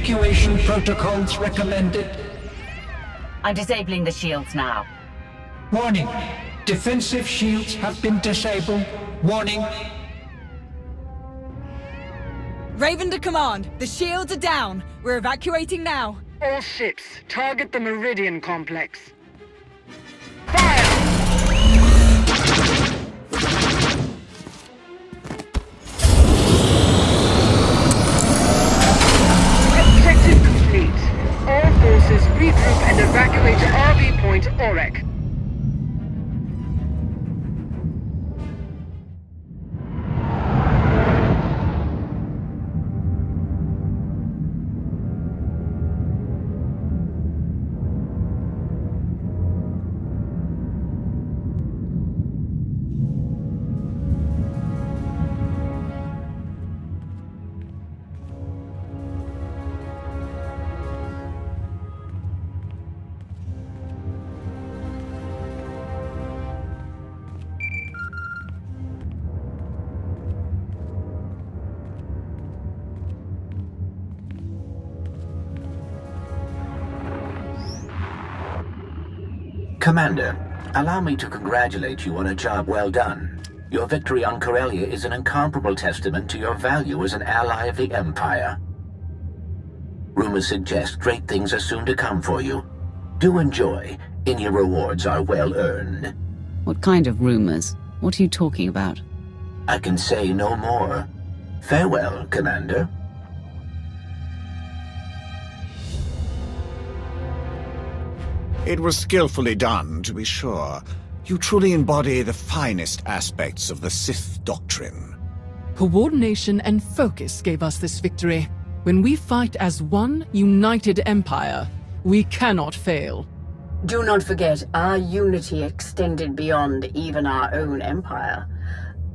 evacuation protocols recommended? I'm disabling the shields now. Warning. Defensive shields have been disabled. Warning. Raven to command. The shields are down. We're evacuating now. All ships, target the Meridian Complex. Fire! Objective complete. All forces regroup and evacuate to RV Point Orek. Commander, allow me to congratulate you on a job well done. Your victory on Corellia is an incomparable testament to your value as an ally of the Empire. Rumors suggest great things are soon to come for you. Do enjoy. Any rewards are well earned. What kind of rumors? What are you talking about? I can say no more. Farewell, Commander. It was skillfully done, to be sure. You truly embody the finest aspects of the Sith doctrine. Coordination and focus gave us this victory. When we fight as one united empire, we cannot fail. Do not forget, our unity extended beyond even our own empire.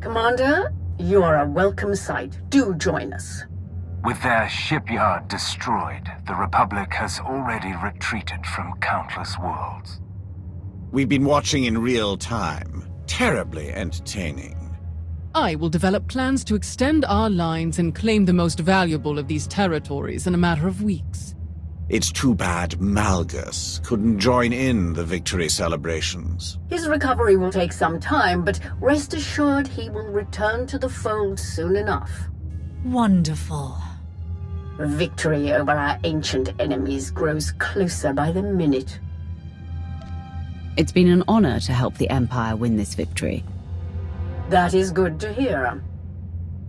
Commander, you are a welcome sight. Do join us. With their shipyard destroyed, the Republic has already retreated from countless worlds. We've been watching in real time. Terribly entertaining. I will develop plans to extend our lines and claim the most valuable of these territories in a matter of weeks. It's too bad Malgus couldn't join in the victory celebrations. His recovery will take some time, but rest assured he will return to the fold soon enough. Wonderful. Victory over our ancient enemies grows closer by the minute. It's been an honor to help the Empire win this victory. That is good to hear.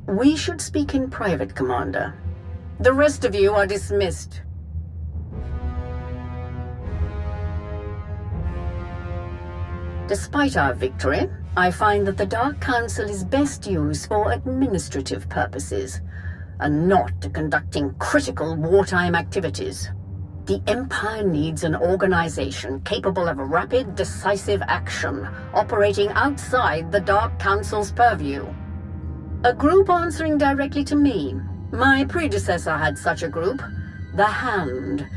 We should speak in private, Commander. The rest of you are dismissed. Despite our victory, I find that the Dark Council is best used for administrative purposes, and not to conducting critical wartime activities. The Empire needs an organization capable of rapid, decisive action, operating outside the Dark Council's purview. A group answering directly to me. My predecessor had such a group, the Hand,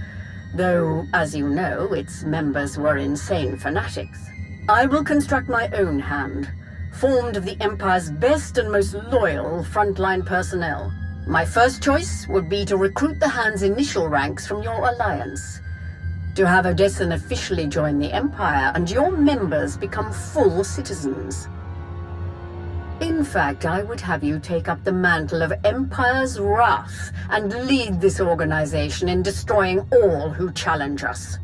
though, as you know, its members were insane fanatics. I will construct my own Hand, formed of the Empire's best and most loyal frontline personnel. My first choice would be to recruit the Hand's initial ranks from your alliance, to have Odessen officially join the Empire and your members become full citizens. In fact, I would have you take up the mantle of Empire's Wrath and lead this organization in destroying all who challenge us.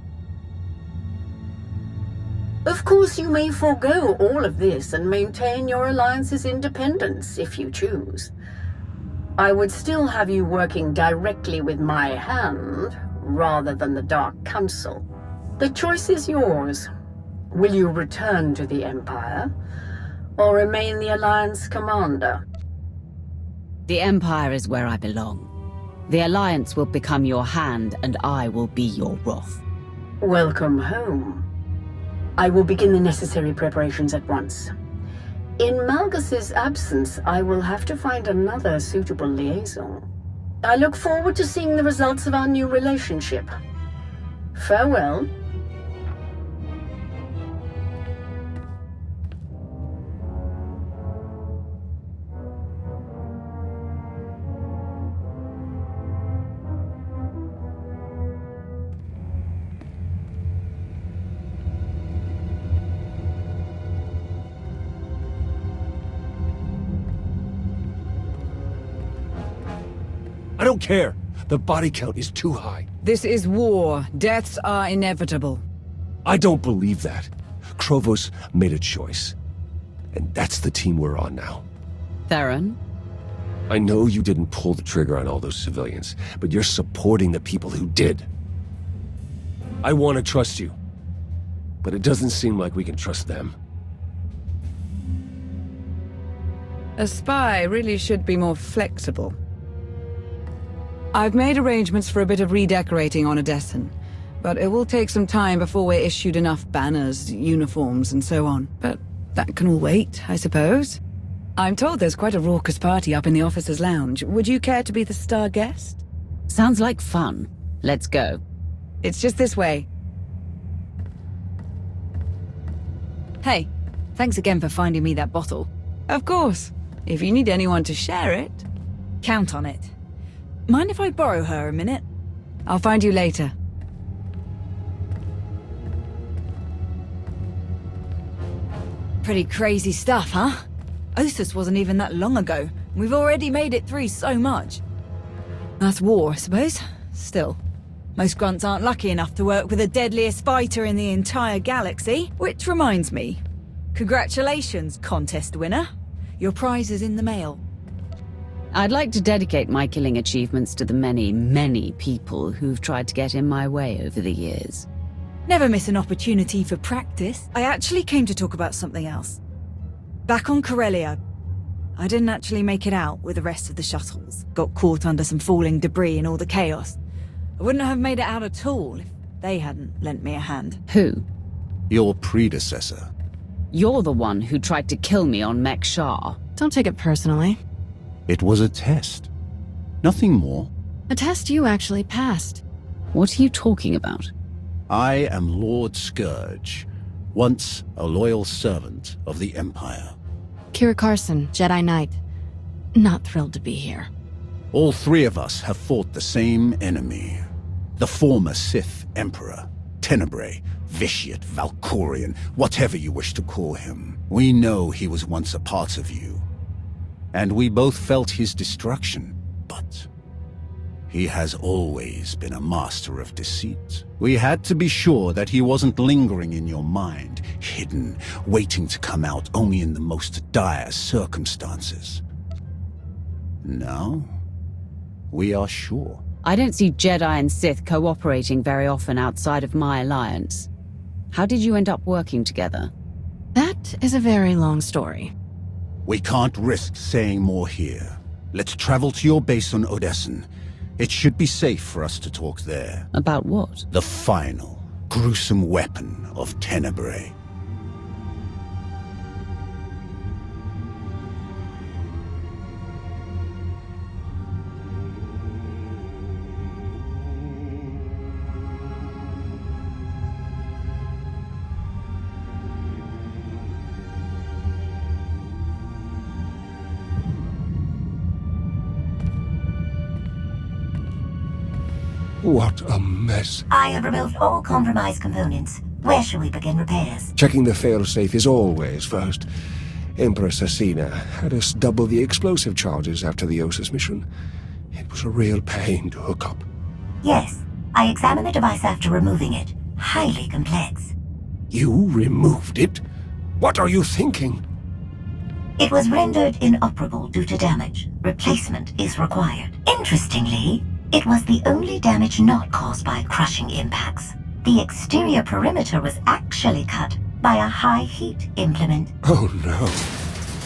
Of course, you may forego all of this and maintain your alliance's independence if you choose. I would still have you working directly with my Hand, rather than the Dark Council. The choice is yours. Will you return to the Empire, or remain the Alliance commander? The Empire is where I belong. The Alliance will become your Hand, and I will be your Wrath. Welcome home. I will begin the necessary preparations at once. In Malgus's absence, I will have to find another suitable liaison. I look forward to seeing the results of our new relationship. Farewell. I don't care. The body count is too high. This is war. Deaths are inevitable. I don't believe that. Krovos made a choice. And that's the team we're on now. Theron? I know you didn't pull the trigger on all those civilians, but you're supporting the people who did. I want to trust you, but it doesn't seem like we can trust them. A spy really should be more flexible. I've made arrangements for a bit of redecorating on Odessan, but it will take some time before we're issued enough banners, uniforms, and so on. But that can all wait, I suppose. I'm told there's quite a raucous party up in the officers' lounge. Would you care to be the star guest? Sounds like fun. Let's go. It's just this way. Hey, thanks again for finding me that bottle. Of course. If you need anyone to share it... Count on it. Mind if I borrow her a minute? I'll find you later. Pretty crazy stuff, huh? Osus wasn't even that long ago. We've already made it through so much. That's war, I suppose. Still, most grunts aren't lucky enough to work with the deadliest fighter in the entire galaxy. Which reminds me, congratulations, contest winner. Your prize is in the mail. I'd like to dedicate my killing achievements to the many, many people who've tried to get in my way over the years. Never miss an opportunity for practice. I actually came to talk about something else. Back on Corellia, I didn't actually make it out with the rest of the shuttles. Got caught under some falling debris and all the chaos. I wouldn't have made it out at all if they hadn't lent me a hand. Who? Your predecessor. You're the one who tried to kill me on Mek Shah. Don't take it personally. It was a test. Nothing more. A test you actually passed. What are you talking about? I am Lord Scourge, once a loyal servant of the Empire. Kira Carson, Jedi Knight. Not thrilled to be here. All three of us have fought the same enemy. The former Sith Emperor, Tenebrae, Vitiate, Valkorion, whatever you wish to call him. We know he was once a part of you. And we both felt his destruction, but he has always been a master of deceit. We had to be sure that he wasn't lingering in your mind, hidden, waiting to come out only in the most dire circumstances. Now, we are sure. I don't see Jedi and Sith cooperating very often outside of my alliance. How did you end up working together? That is a very long story. We can't risk saying more here. Let's travel to your base on Odessan. It should be safe for us to talk there. About what? The final, gruesome weapon of Tenebrae. What a mess. I have removed all compromised components. Where shall we begin repairs? Checking the failsafe is always first. Empress Asina had us double the explosive charges after the Osus mission. It was a real pain to hook up. Yes, I examined the device after removing it. Highly complex. You removed it? What are you thinking? It was rendered inoperable due to damage. Replacement is required. Interestingly, it was the only damage not caused by crushing impacts. The exterior perimeter was actually cut by a high-heat implement. Oh no.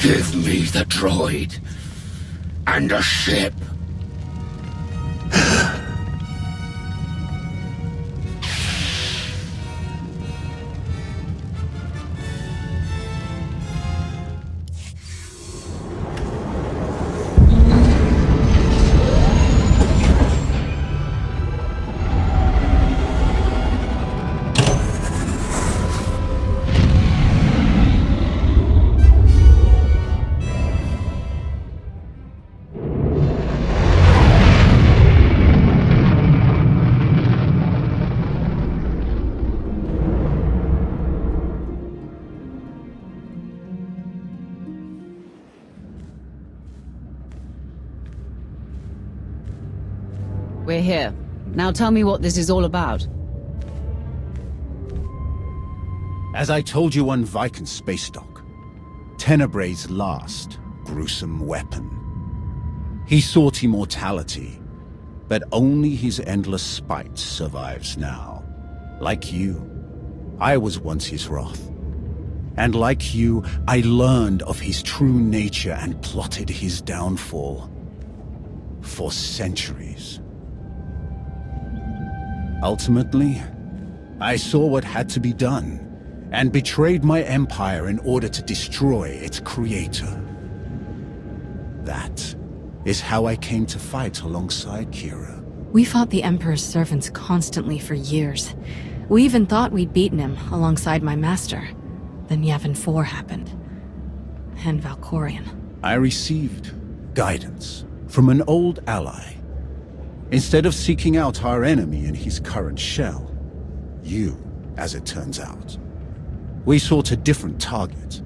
Give me the droid. And a ship. We're here. Now tell me what this is all about. As I told you on Viken Space Dock, Tenebray's last gruesome weapon. He sought immortality, but only his endless spite survives now. Like you, I was once his wrath. And like you, I learned of his true nature and plotted his downfall. For centuries. Ultimately, I saw what had to be done, and betrayed my empire in order to destroy its creator. That is how I came to fight alongside Kira. We fought the Emperor's servants constantly for years. We even thought we'd beaten him alongside my master. Then Yavin 4 happened. And Valkorion. I received guidance from an old ally. Instead of seeking out our enemy in his current shell, you, as it turns out, we sought a different target.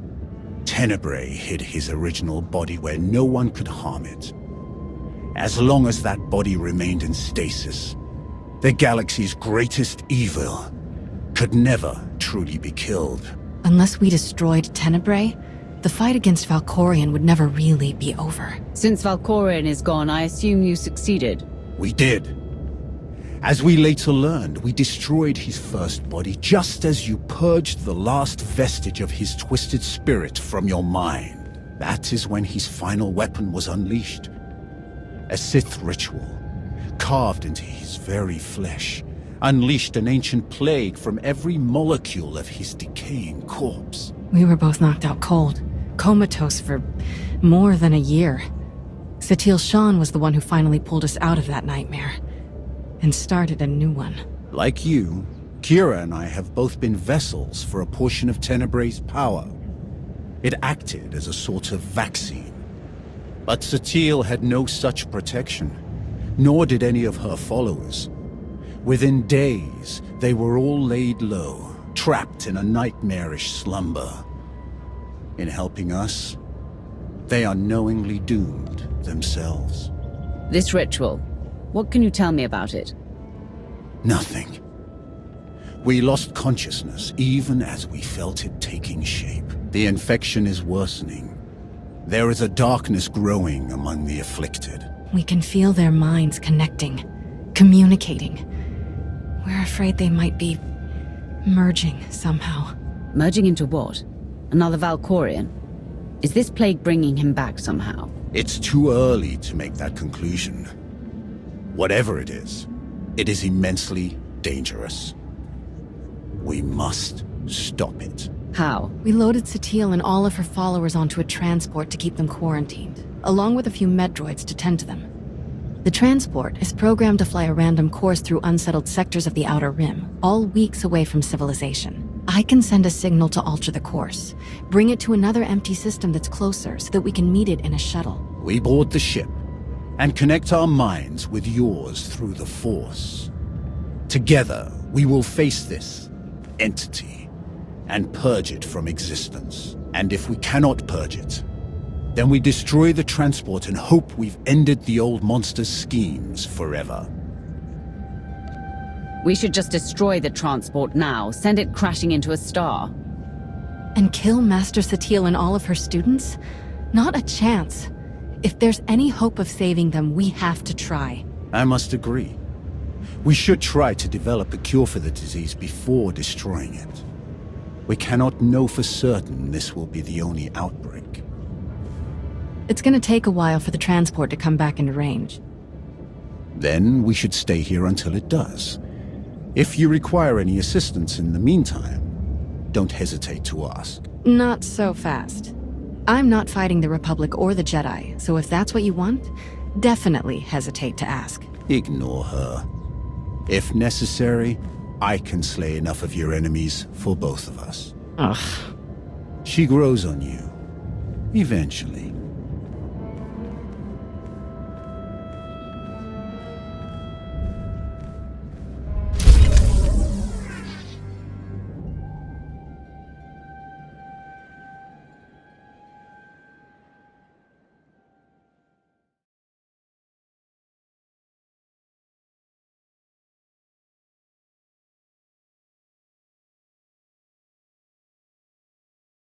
Tenebray hid his original body where no one could harm it. As long as that body remained in stasis, the galaxy's greatest evil could never truly be killed. Unless we destroyed Tenebray, the fight against Valkorion would never really be over. Since Valkorion is gone, I assume you succeeded. We did. As we later learned, we destroyed his first body just as you purged the last vestige of his twisted spirit from your mind. That is when his final weapon was unleashed. A Sith ritual, carved into his very flesh, unleashed an ancient plague from every molecule of his decaying corpse. We were both knocked out cold, comatose for more than a year. Satil Shan was the one who finally pulled us out of that nightmare, and started a new one. Like you, Kira and I have both been vessels for a portion of Tenebray's power. It acted as a sort of vaccine. But Satil had no such protection, nor did any of her followers. Within days, they were all laid low, trapped in a nightmarish slumber. In helping us, they are knowingly doomed themselves. This ritual, what can you tell me about it? Nothing. We lost consciousness even as we felt it taking shape. The infection is worsening. There is a darkness growing among the afflicted. We can feel their minds connecting, communicating. We're afraid they might be merging somehow. Merging into what? Another Valkorion? Is this plague bringing him back somehow? It's too early to make that conclusion. Whatever it is immensely dangerous. We must stop it. How? We loaded Satil and all of her followers onto a transport to keep them quarantined, along with a few med droids to tend to them. The transport is programmed to fly a random course through unsettled sectors of the Outer Rim, all weeks away from civilization. I can send a signal to alter the course, bring it to another empty system that's closer so that we can meet it in a shuttle. We board the ship and connect our minds with yours through the Force. Together, we will face this entity and purge it from existence. And if we cannot purge it, then we destroy the transport and hope we've ended the old monster's schemes forever. We should just destroy the transport now, send it crashing into a star. And kill Master Satil and all of her students? Not a chance. If there's any hope of saving them, we have to try. I must agree. We should try to develop a cure for the disease before destroying it. We cannot know for certain this will be the only outbreak. It's gonna take a while for the transport to come back into range. Then we should stay here until it does. If you require any assistance in the meantime, don't hesitate to ask. Not so fast. I'm not fighting the Republic or the Jedi, so if that's what you want, definitely hesitate to ask. Ignore her. If necessary, I can slay enough of your enemies for both of us. Ugh. She grows on you. Eventually.